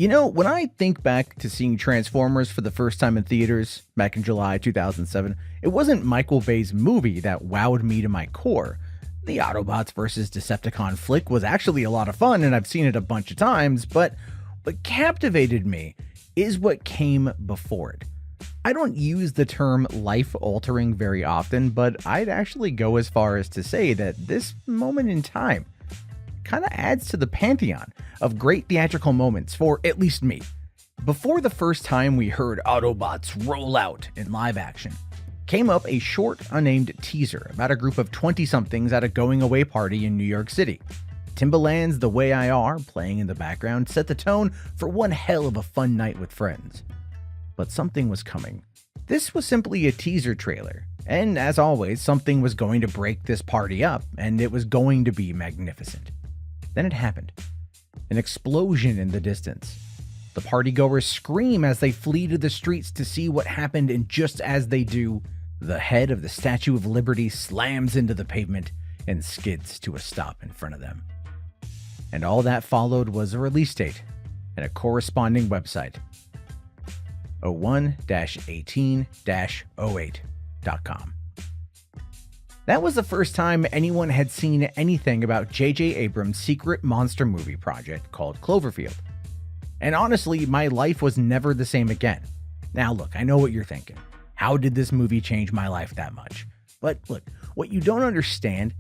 When I think back to seeing Transformers for the first time in theaters back in July 2007, it wasn't Michael Bay's movie that wowed me to my core. The Autobots vs. Decepticon flick was actually a lot of fun, and I've seen it a bunch of times, but what captivated me is what came before it. I don't use the term life-altering very often, but I'd actually go as far as to say that this moment in time kind of adds to the pantheon of great theatrical moments for at least me. Before the first time we heard Autobots roll out in live action, came up a short, unnamed teaser about a group of 20-somethings at a going-away party in New York City. Timbaland's The Way I Are, playing in the background, set the tone for one hell of a fun night with friends. But something was coming. This was simply a teaser trailer, and as always, something was going to break this party up, and it was going to be magnificent. Then it happened. An explosion in the distance. The partygoers scream as they flee to the streets to see what happened, and just as they do, the head of the Statue of Liberty slams into the pavement and skids to a stop in front of them. And all that followed was a release date and a corresponding website. 01-18-08.com. That was the first time anyone had seen anything about J.J. Abrams' secret monster movie project called Cloverfield. And honestly, my life was never the same again. Now look, I know what you're thinking. How did this movie change my life that much? But look, what you don't understand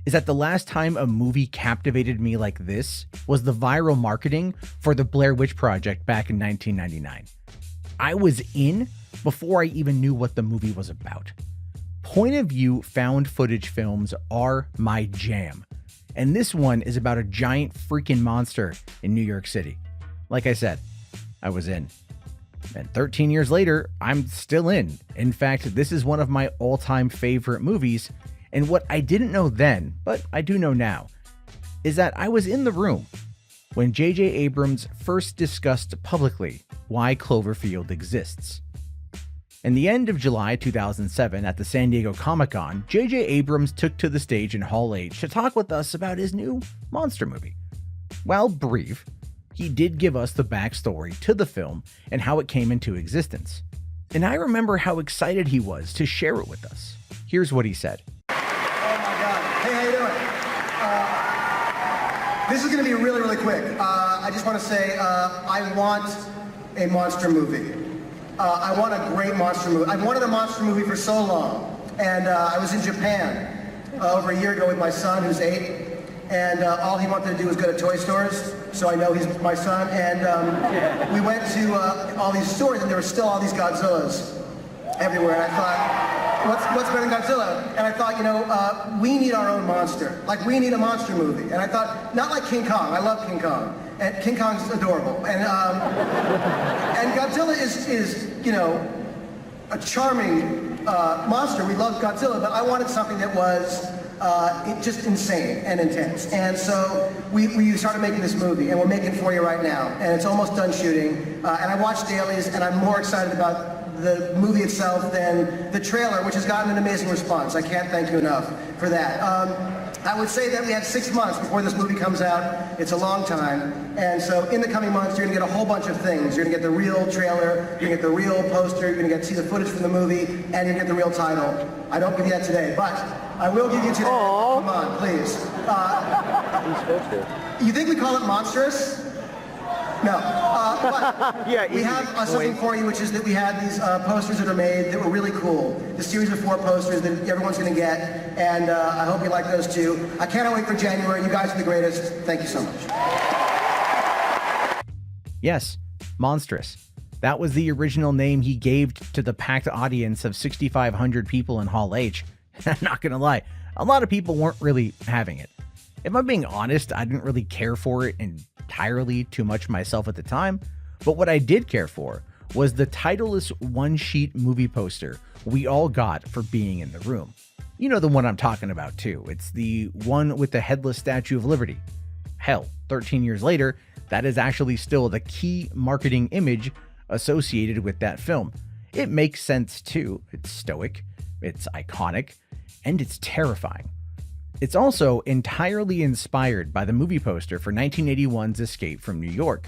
is that the last time a movie captivated me like this was the viral marketing for the Blair Witch Project back in 1999. I was in before I even knew what the movie was about. Point of view found footage films are my jam, and this one is about a giant freaking monster in New York City. Like I said, I was in. And 13 years later, I'm still in. In fact, this is one of my all-time favorite movies, and what I didn't know then, but I do know now, is that I was in the room when J.J. Abrams first discussed publicly why Cloverfield exists. In the end of July 2007 at the San Diego Comic-Con, J.J. Abrams took to the stage in Hall H to talk with us about his new monster movie. While brief, he did give us the backstory to the film and how it came into existence. And I remember how excited he was to share it with us. Here's what he said. Oh my God. Hey, how you doing? This is going to be really, really quick. I just want to say I want a monster movie. I want a great monster movie. I've wanted a monster movie for so long. And I was in Japan over a year ago with my son, who's 8. And all he wanted to do was go to toy stores. So I know he's my son. And we went to all these stores, and there were still all these Godzillas everywhere. And I thought, what's better than Godzilla? And I thought, we need our own monster. Like, we need a monster movie. And I thought, not like King Kong. I love King Kong. And King Kong's adorable. And Godzilla is a charming monster. We love Godzilla, but I wanted something that was just insane and intense. And so we started making this movie, and we're making it for you right now. And it's almost done shooting. And I watched dailies, and I'm more excited about the movie itself than the trailer, which has gotten an amazing response. I can't thank you enough for that. I would say that we have 6 months before this movie comes out. It's a long time. And so in the coming months, you're going to get a whole bunch of things. You're going to get the real trailer, you're going to get the real poster, you're going to get to see the footage from the movie, and you're going to get the real title. I don't give you that today, but I will give you today. Aww. Come on, please. You think we call it monstrous? No. But Yeah, we have something for you, which is that we had these posters that are made that were really cool. The series of 4 posters that everyone's going to get, and I hope you like those too. I cannot wait for January. You guys are the greatest. Thank you so much. Yes, monstrous. That was the original name he gave to the packed audience of 6,500 people in Hall H. I'm not going to lie, a lot of people weren't really having it. If I'm being honest, I didn't really care for it entirely too much myself at the time, but what I did care for was the titleless one-sheet movie poster we all got for being in the room. You know the one I'm talking about too. It's the one with the headless Statue of Liberty. Hell, 13 years later, that is actually still the key marketing image associated with that film. It makes sense too. It's stoic, it's iconic, and it's terrifying. It's also entirely inspired by the movie poster for 1981's Escape from New York.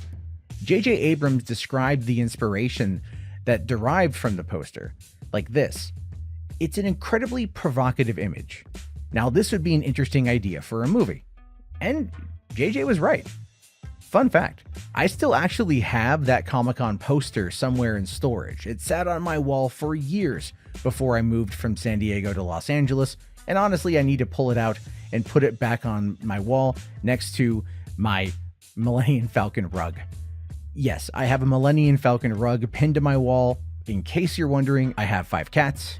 J.J. Abrams described the inspiration that derived from the poster like this: "It's an incredibly provocative image. Now, this would be an interesting idea for a movie." And JJ was right. Fun fact, I still actually have that Comic-Con poster somewhere in storage. It sat on my wall for years before I moved from San Diego to Los Angeles, and honestly, I need to pull it out and put it back on my wall next to my Millennium Falcon rug. Yes, I have a Millennium Falcon rug pinned to my wall. In case you're wondering, I have 5 cats,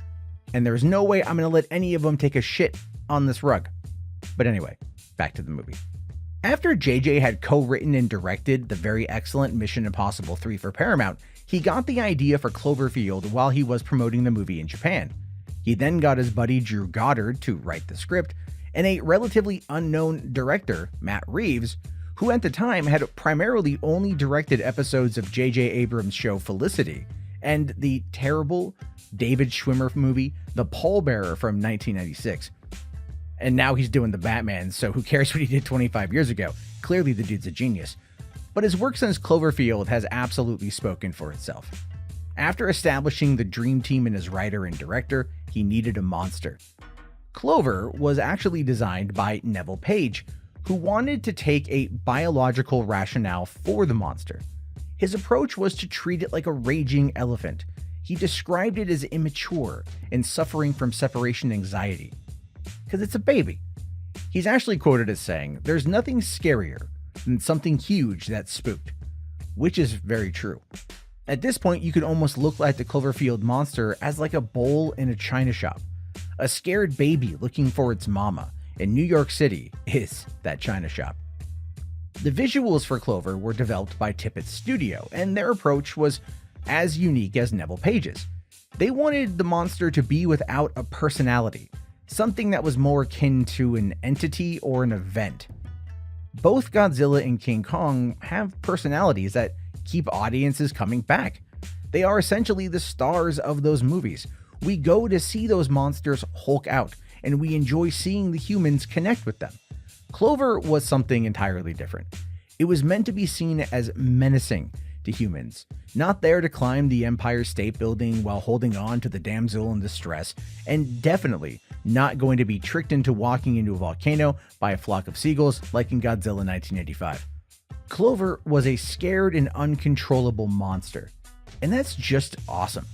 and there's no way I'm going to let any of them take a shit on this rug. But anyway, back to the movie. After JJ had co-written and directed the very excellent Mission Impossible 3 for Paramount, he got the idea for Cloverfield while he was promoting the movie in Japan. He then got his buddy Drew Goddard to write the script, and a relatively unknown director, Matt Reeves, who at the time had primarily only directed episodes of J.J. Abrams' show Felicity and the terrible David Schwimmer movie The Pallbearer from 1996. And now he's doing the Batman, so who cares what he did 25 years ago? Clearly the dude's a genius. But his work since Cloverfield has absolutely spoken for itself. After establishing the dream team in his writer and director, he needed a monster. Clover was actually designed by Neville Page, who wanted to take a biological rationale for the monster. His approach was to treat it like a raging elephant. He described it as immature and suffering from separation anxiety. Because it's a baby. He's actually quoted as saying, "There's nothing scarier than something huge that's spooked," which is very true. At this point, you could almost look at the Cloverfield monster as like a bowl in a china shop. A scared baby looking for its mama, and New York City is that china shop. The visuals for Clover were developed by Tippett's studio, and their approach was as unique as Neville Page's. They wanted the monster to be without a personality, something that was more akin to an entity or an event. Both Godzilla and King Kong have personalities that keep audiences coming back. They are essentially the stars of those movies. We go to see those monsters hulk out, and we enjoy seeing the humans connect with them. Clover was something entirely different. It was meant to be seen as menacing to humans, not there to climb the Empire State Building while holding on to the damsel in distress, and definitely not going to be tricked into walking into a volcano by a flock of seagulls like in Godzilla 1985. Clover was a scared and uncontrollable monster, and that's just awesome.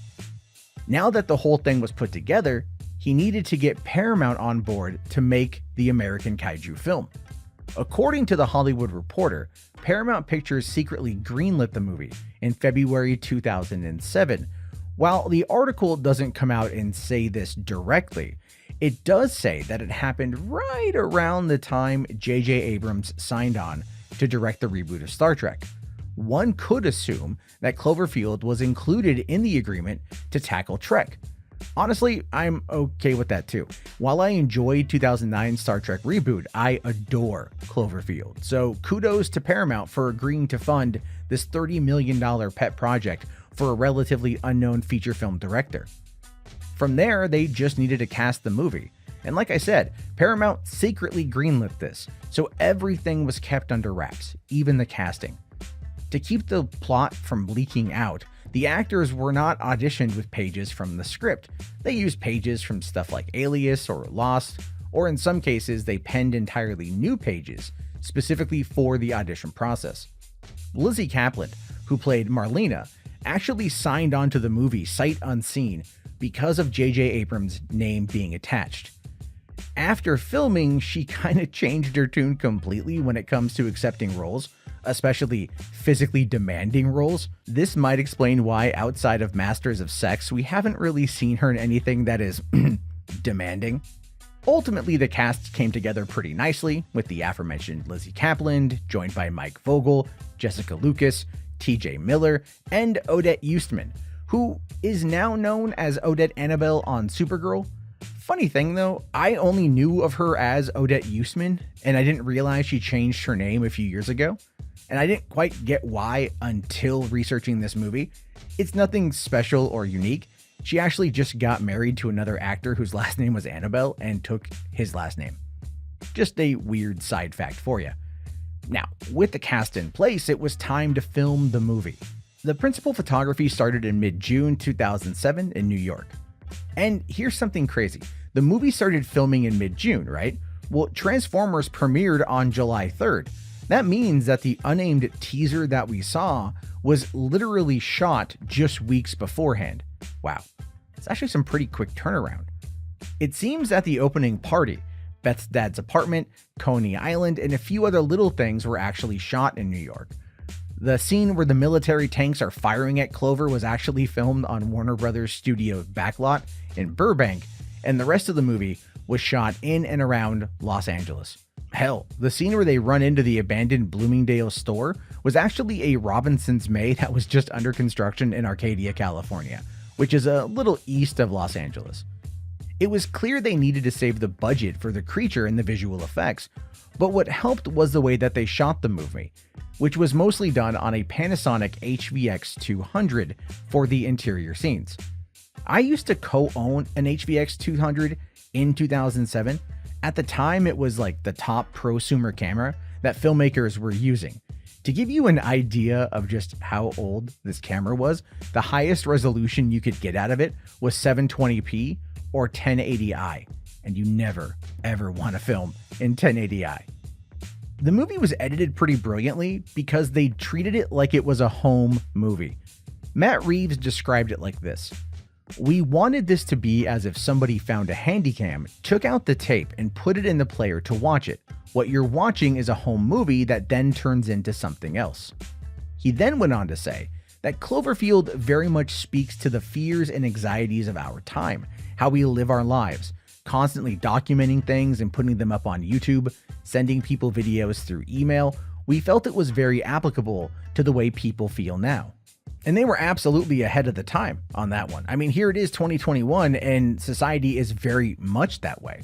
Now that the whole thing was put together, he needed to get Paramount on board to make the American Kaiju film. According to The Hollywood Reporter, Paramount Pictures secretly greenlit the movie in February 2007. While the article doesn't come out and say this directly, it does say that it happened right around the time J.J. Abrams signed on to direct the reboot of Star Trek. One could assume that Cloverfield was included in the agreement to tackle Trek. Honestly, I'm okay with that too. While I enjoyed 2009 Star Trek reboot, I adore Cloverfield. So kudos to Paramount for agreeing to fund this $30 million pet project for a relatively unknown feature film director. From there, they just needed to cast the movie. And like I said, Paramount secretly greenlit this, so everything was kept under wraps, even the casting. To keep the plot from leaking out, the actors were not auditioned with pages from the script. They used pages from stuff like Alias or Lost, or in some cases, they penned entirely new pages specifically for the audition process. Lizzy Caplan, who played Marlena, actually signed on to the movie sight unseen because of J.J. Abrams' name being attached. After filming, she kind of changed her tune completely when it comes to accepting roles, especially physically demanding roles. This might explain why, outside of Masters of Sex, we haven't really seen her in anything that is demanding. Ultimately, the cast came together pretty nicely, with the aforementioned Lizzy Caplan, joined by Mike Vogel, Jessica Lucas, TJ Miller, and Odette Yustman, who is now known as Odette Annibelle on Supergirl. Funny thing though, I only knew of her as Odette Yustman, and I didn't realize she changed her name a few years ago. And I didn't quite get why until researching this movie. It's nothing special or unique. She actually just got married to another actor whose last name was Annabelle and took his last name. Just a weird side fact for you. Now, with the cast in place, it was time to film the movie. The principal photography started in mid-June 2007 in New York. And here's something crazy. The movie started filming in mid-June, right? Well, Transformers premiered on July 3rd. That means that the unnamed teaser that we saw was literally shot just weeks beforehand. Wow, it's actually some pretty quick turnaround. It seems that the opening party, Beth's dad's apartment, Coney Island, and a few other little things were actually shot in New York. The scene where the military tanks are firing at Clover was actually filmed on Warner Brothers Studio backlot in Burbank, and the rest of the movie was shot in and around Los Angeles. Hell, the scene where they run into the abandoned Bloomingdale's store was actually a Robinson's May that was just under construction in Arcadia, California, which is a little east of Los Angeles. It was clear they needed to save the budget for the creature and the visual effects, but what helped was the way that they shot the movie, which was mostly done on a Panasonic HVX 200 for the interior scenes. I used to co-own an HVX 200 in 2007. At the time, it was like the top prosumer camera that filmmakers were using. To give you an idea of just how old this camera was, the highest resolution you could get out of it was 720p or 1080i, and you never, ever want to film in 1080i. The movie was edited pretty brilliantly because they treated it like it was a home movie. Matt Reeves described it like this: "We wanted this to be as if somebody found a handycam, took out the tape, and put it in the player to watch it. What you're watching is a home movie that then turns into something else." He then went on to say that Cloverfield very much speaks to the fears and anxieties of our time, how we live our lives, constantly documenting things and putting them up on YouTube, sending people videos through email. We felt it was very applicable to the way people feel now. And they were absolutely ahead of the time on that one. I mean, here it is 2021 and society is very much that way.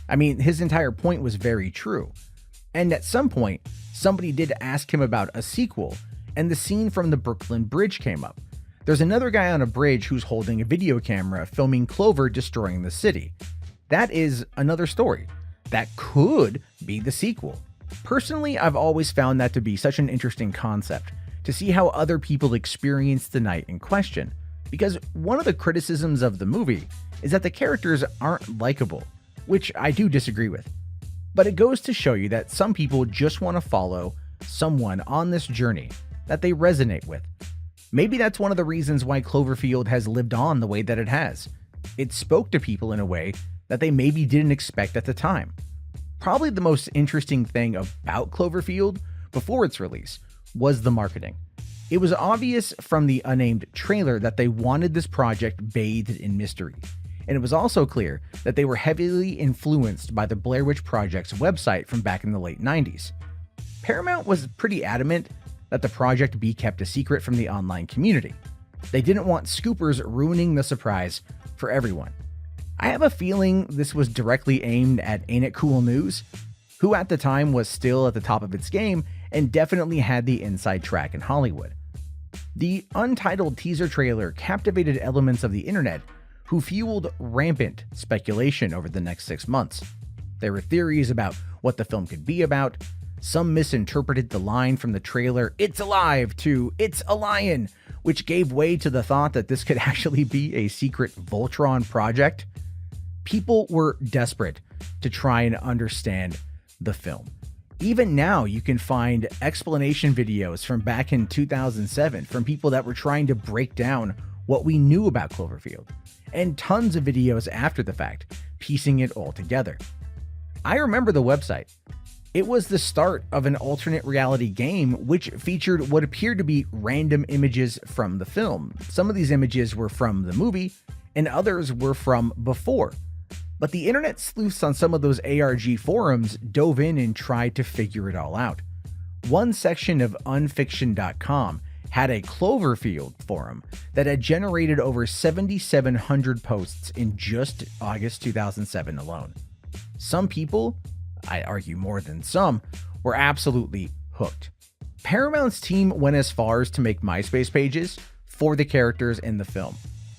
I mean, his entire point was very true. And at some point, somebody did ask him about a sequel, and the scene from the Brooklyn Bridge came up. There's another guy on a bridge who's holding a video camera filming Clover destroying the city. That is another story. That could be the sequel. Personally, I've always found that to be such an interesting concept, to see how other people experience the night in question. Because one of the criticisms of the movie is that the characters aren't likable, which I do disagree with. But it goes to show you that some people just want to follow someone on this journey that they resonate with. Maybe that's one of the reasons why Cloverfield has lived on the way that it has. It spoke to people in a way that they maybe didn't expect at the time. Probably the most interesting thing about Cloverfield before its release was the marketing. It was obvious from the unnamed trailer that they wanted this project bathed in mystery. And it was also clear that they were heavily influenced by the Blair Witch Project's website from back in the late 90s. Paramount was pretty adamant that the project be kept a secret from the online community. They didn't want scoopers ruining the surprise for everyone. I have a feeling this was directly aimed at Ain't It Cool News, who at the time was still at the top of its game and definitely had the inside track in Hollywood. The untitled teaser trailer captivated elements of the internet who fueled rampant speculation over the next 6 months. There were theories about what the film could be about. Some misinterpreted the line from the trailer, "It's alive," to "It's a lion," which gave way to the thought that this could actually be a secret Voltron project. People were desperate to try and understand the film. Even now, you can find explanation videos from back in 2007 from people that were trying to break down what we knew about Cloverfield, and tons of videos after the fact, piecing it all together. I remember the website. It was the start of an alternate reality game which featured what appeared to be random images from the film. Some of these images were from the movie, and others were from before. But the internet sleuths on some of those ARG forums dove in and tried to figure it all out. One section of unfiction.com had a Cloverfield forum that had generated over 7,700 posts in just August 2007 alone. Some people, I argue more than some, were absolutely hooked. Paramount's team went as far as to make MySpace pages for the characters in the film.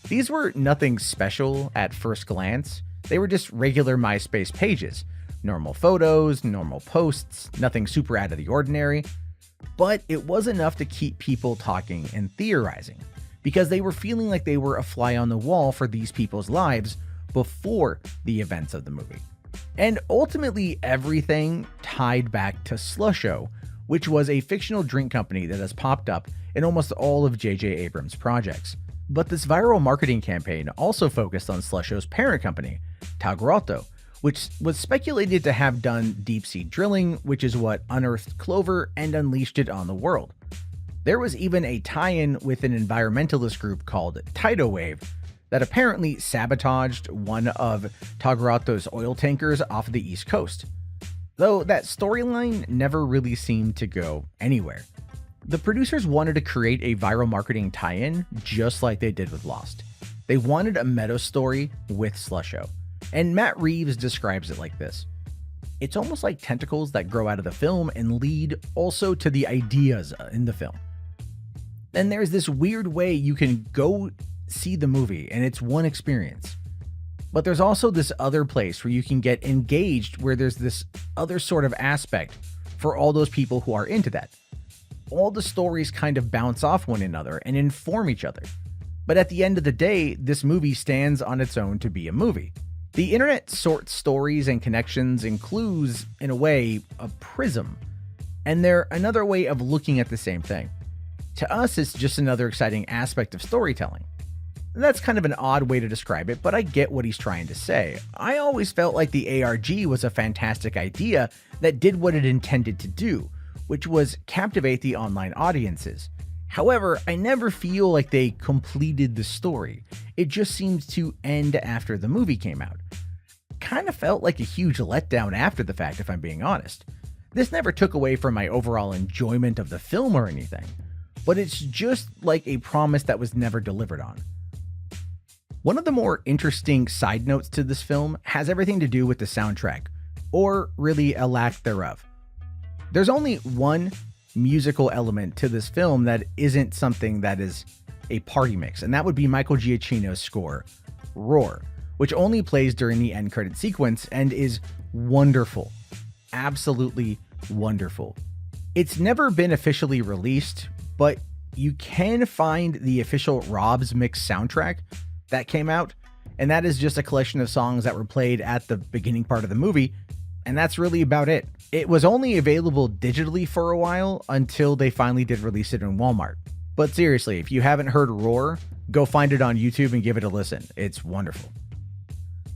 These were nothing special at first glance. They were just regular MySpace pages, Normal photos, normal posts, nothing super out of the ordinary. But it was enough to keep people talking and theorizing, because they were feeling like they were a fly on the wall for these people's lives before the events of the movie. And ultimately, everything tied back to Slusho, which was a fictional drink company that has popped up in almost all of J.J. Abrams' projects. But this viral marketing campaign also focused on Slusho's parent company, Tagrotto, which was speculated to have done deep-sea drilling, which is what unearthed Clover and unleashed it on the world. There was even a tie-in with an environmentalist group called Tidal Wave that apparently sabotaged one of Tagrotto's oil tankers off the East Coast, though that storyline never really seemed to go anywhere. The producers wanted to create a viral marketing tie-in just like they did with Lost. They wanted a meta story with Slusho, and Matt Reeves describes it like this. It's almost like tentacles that grow out of the film and lead also to the ideas in the film. Then there's this weird way you can go see the movie and it's one experience. But there's also this other place where you can get engaged, where there's this other sort of aspect for all those people who are into that. All the stories kind of bounce off one another and inform each other. But at the end of the day, this movie stands on its own to be a movie. The internet sorts stories and connections and clues in a way, a prism, and they're another way of looking at the same thing. To us, it's just another exciting aspect of storytelling. That's kind of an odd way to describe it, but I get what he's trying to say. I always felt like the ARG was a fantastic idea that did what it intended to do, which was captivate the online audiences. However, I never feel like they completed the story. It just seemed to end after the movie came out. Kind of felt like a huge letdown after the fact, if I'm being honest. This never took away from my overall enjoyment of the film or anything, but it's just like a promise that was never delivered on. One of the more interesting side notes to this film has everything to do with the soundtrack, or really a lack thereof. There's only one musical element to this film that isn't something that is a party mix, and that would be Michael Giacchino's score, Roar, which only plays during the end credit sequence and is wonderful. Absolutely wonderful. It's never been officially released, but you can find the official Rob's Mix soundtrack that came out, and that is just a collection of songs that were played at the beginning part of the movie, and that's really about it. It was only available digitally for a while until they finally did release it in Walmart. But seriously, if you haven't heard Roar, go find it on YouTube and give it a listen. It's wonderful.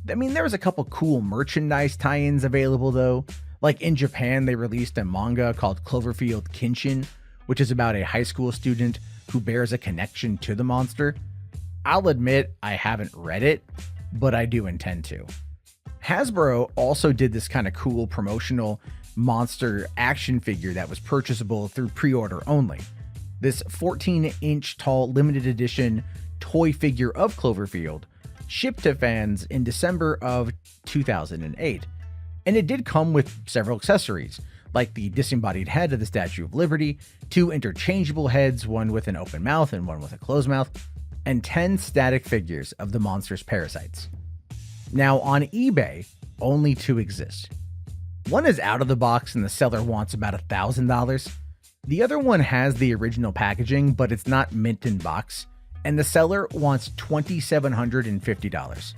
I mean, there was a couple cool merchandise tie-ins available though. Like in Japan, they released a manga called Cloverfield Kenshin, which is about a high school student who bears a connection to the monster. I'll admit I haven't read it, but I do intend to. Hasbro also did this kind of cool promotional monster action figure that was purchasable through pre-order only. This 14-inch tall limited edition toy figure of Cloverfield shipped to fans in December of 2008. And it did come with several accessories, like the disembodied head of the Statue of Liberty, 2 interchangeable heads, one with an open mouth and one with a closed mouth, and 10 static figures of the monster's parasites. Now on eBay, only 2 exist. One is out of the box and the seller wants about $1,000. The other one has the original packaging, but it's not mint in box, and the seller wants $2,750.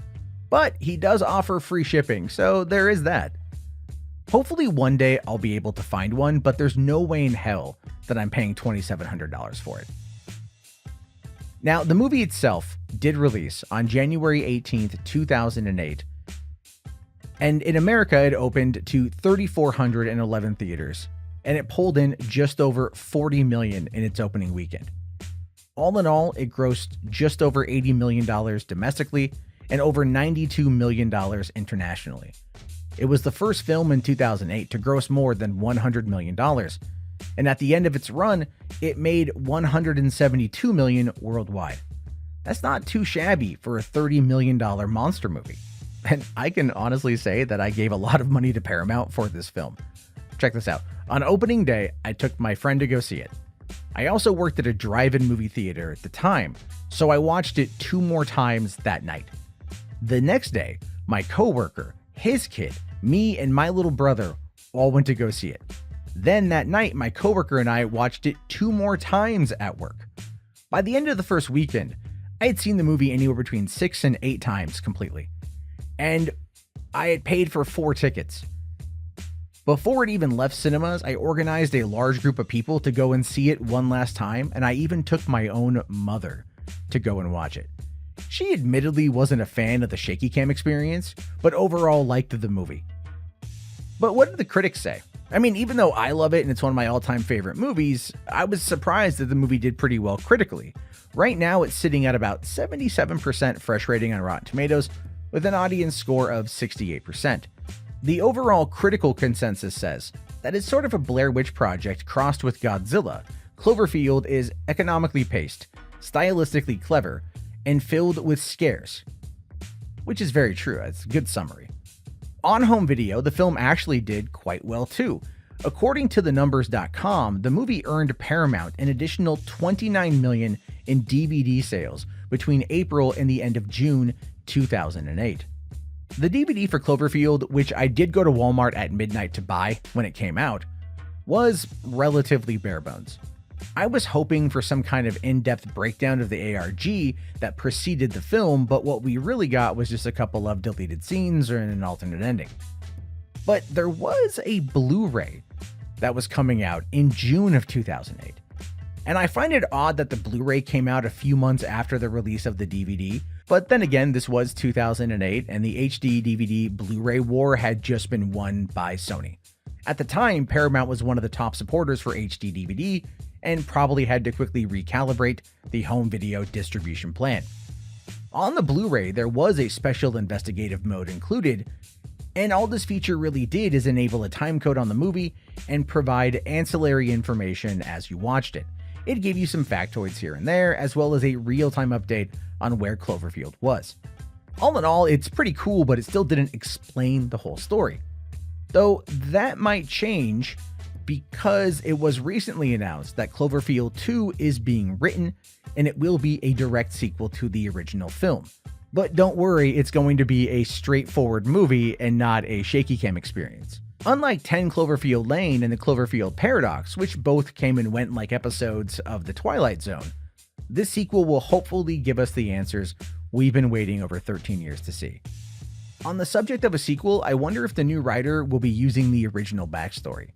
But he does offer free shipping, so there is that. Hopefully one day I'll be able to find one, but there's no way in hell that I'm paying $2,700 for it. Now, the movie itself did release on January 18th, 2008, and in America it opened to 3,411 theaters, and it pulled in just over $40 million in its opening weekend. All in all, it grossed just over $80 million domestically and over $92 million internationally. It was the first film in 2008 to gross more than $100 million, and at the end of its run, it made $172 million worldwide. That's not too shabby for a $30 million monster movie. And I can honestly say that I gave a lot of money to Paramount for this film. Check this out. On opening day, I took my friend to go see it. I also worked at a drive-in movie theater at the time, so I watched it 2 more times that night. The next day, my coworker, his kid, Me and my little brother all went to go see it. Then that night, my coworker and I watched it 2 more times at work. By the end of the first weekend, I had seen the movie anywhere between 6 and 8 times completely. And I had paid for 4 tickets. Before it even left cinemas, I organized a large group of people to go and see it one last time, and I even took my own mother to go and watch it. She admittedly wasn't a fan of the shaky cam experience, but overall liked the movie. But what did the critics say? I mean, even though I love it and it's one of my all-time favorite movies, I was surprised that the movie did pretty well critically. Right now, it's sitting at about 77% fresh rating on Rotten Tomatoes, with an audience score of 68%. The overall critical consensus says that it's sort of a Blair Witch Project crossed with Godzilla. Cloverfield is economically paced, stylistically clever, and filled with scares. Which is very true, it's a good summary. On home video, the film actually did quite well too. According to thenumbers.com, the movie earned Paramount an additional $29 million in DVD sales between April and the end of June 2008. The DVD for Cloverfield, which I did go to Walmart at midnight to buy when it came out, was relatively bare bones. I was hoping for some kind of in-depth breakdown of the ARG that preceded the film, but what we really got was just a couple of deleted scenes and an alternate ending. But there was a Blu-ray that was coming out in June of 2008. And I find it odd that the Blu-ray came out a few months after the release of the DVD, but then again, this was 2008 and the HD DVD Blu-ray war had just been won by Sony. At the time, Paramount was one of the top supporters for HD DVD and probably had to quickly recalibrate the home video distribution plan. On the Blu-ray, there was a special investigative mode included, and all this feature really did is enable a timecode on the movie and provide ancillary information as you watched it. It gave you some factoids here and there, as well as a real-time update on where Cloverfield was. All in all, it's pretty cool, but it still didn't explain the whole story. Though that might change because it was recently announced that Cloverfield 2 is being written and it will be a direct sequel to the original film. But don't worry, it's going to be a straightforward movie and not a shaky cam experience. Unlike 10 Cloverfield Lane and the Cloverfield Paradox, which both came and went like episodes of The Twilight Zone, this sequel will hopefully give us the answers we've been waiting over 13 years to see. On the subject of a sequel, I wonder if the new writer will be using the original backstory.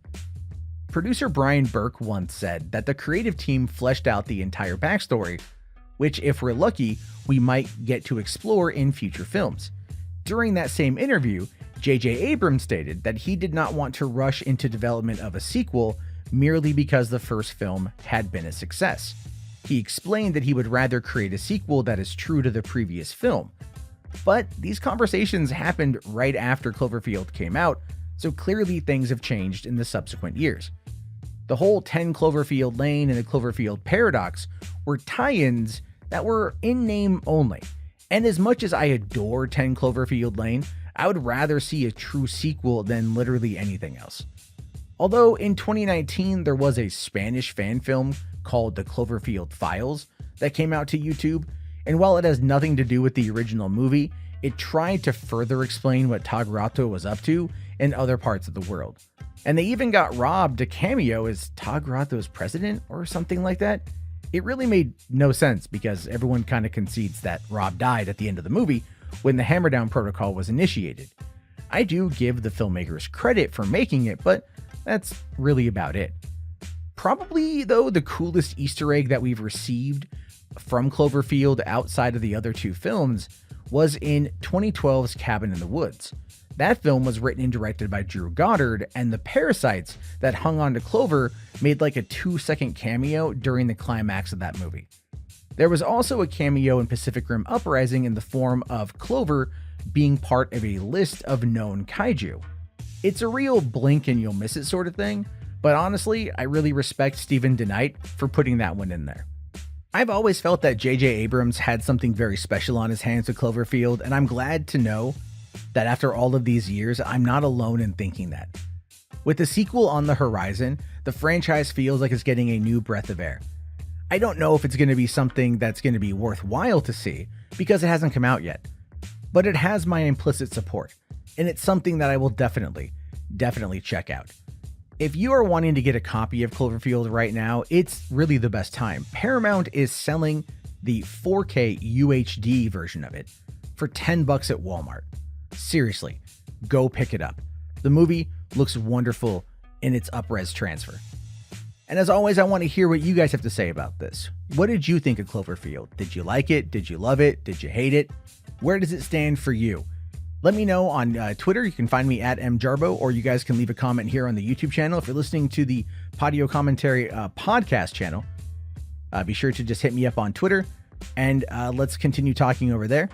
Producer Brian Burke once said that the creative team fleshed out the entire backstory, which, if we're lucky, we might get to explore in future films. During that same interview, J.J. Abrams stated that he did not want to rush into development of a sequel merely because the first film had been a success. He explained that he would rather create a sequel that is true to the previous film. But these conversations happened right after Cloverfield came out, so clearly things have changed in the subsequent years. The whole 10 Cloverfield Lane and the Cloverfield Paradox were tie-ins that were in name only. And as much as I adore 10 Cloverfield Lane, I would rather see a true sequel than literally anything else. Although in 2019 there was a Spanish fan film called The Cloverfield Files that came out to YouTube, and while it has nothing to do with the original movie, it tried to further explain what Tagrato was up to in other parts of the world. And they even got Rob to cameo as Tagrato's president or something like that. It really made no sense because everyone kind of concedes that Rob died at the end of the movie when the Hammerdown Protocol was initiated. I do give the filmmakers credit for making it, but that's really about it. Probably, though, the coolest Easter egg that we've received from Cloverfield outside of the other 2 films was in 2012's Cabin in the Woods. That film was written and directed by Drew Goddard, and the parasites that hung onto Clover made like a 2-second cameo during the climax of that movie. There was also a cameo in Pacific Rim Uprising in the form of Clover being part of a list of known kaiju. It's a real blink and you'll miss it sort of thing, but honestly, I really respect Stephen DeKnight for putting that one in there. I've always felt that J.J. Abrams had something very special on his hands with Cloverfield, and I'm glad to know that after all of these years, I'm not alone in thinking that. With the sequel on the horizon, the franchise feels like it's getting a new breath of air. I don't know if it's going to be something that's going to be worthwhile to see, because it hasn't come out yet. but it has my implicit support, and it's something that I will definitely check out. If you are wanting to get a copy of Cloverfield right now, it's really the best time. Paramount is selling the 4K UHD version of it for $10 at Walmart. Seriously, go pick it up. The movie looks wonderful in its up-res transfer. And as always, I want to hear what you guys have to say about this. What did you think of Cloverfield? Did you like it? Did you love it? Did you hate it? Where does it stand for you? Let me know on Twitter. You can find me at mjarbo, or you guys can leave a comment here on the YouTube channel. If you're listening to the Podio Commentary podcast channel, be sure to just hit me up on Twitter, and let's continue talking over there.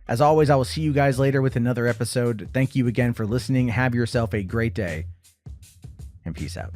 As always, I will see you guys later with another episode. Thank you again for listening. Have yourself a great day, and peace out.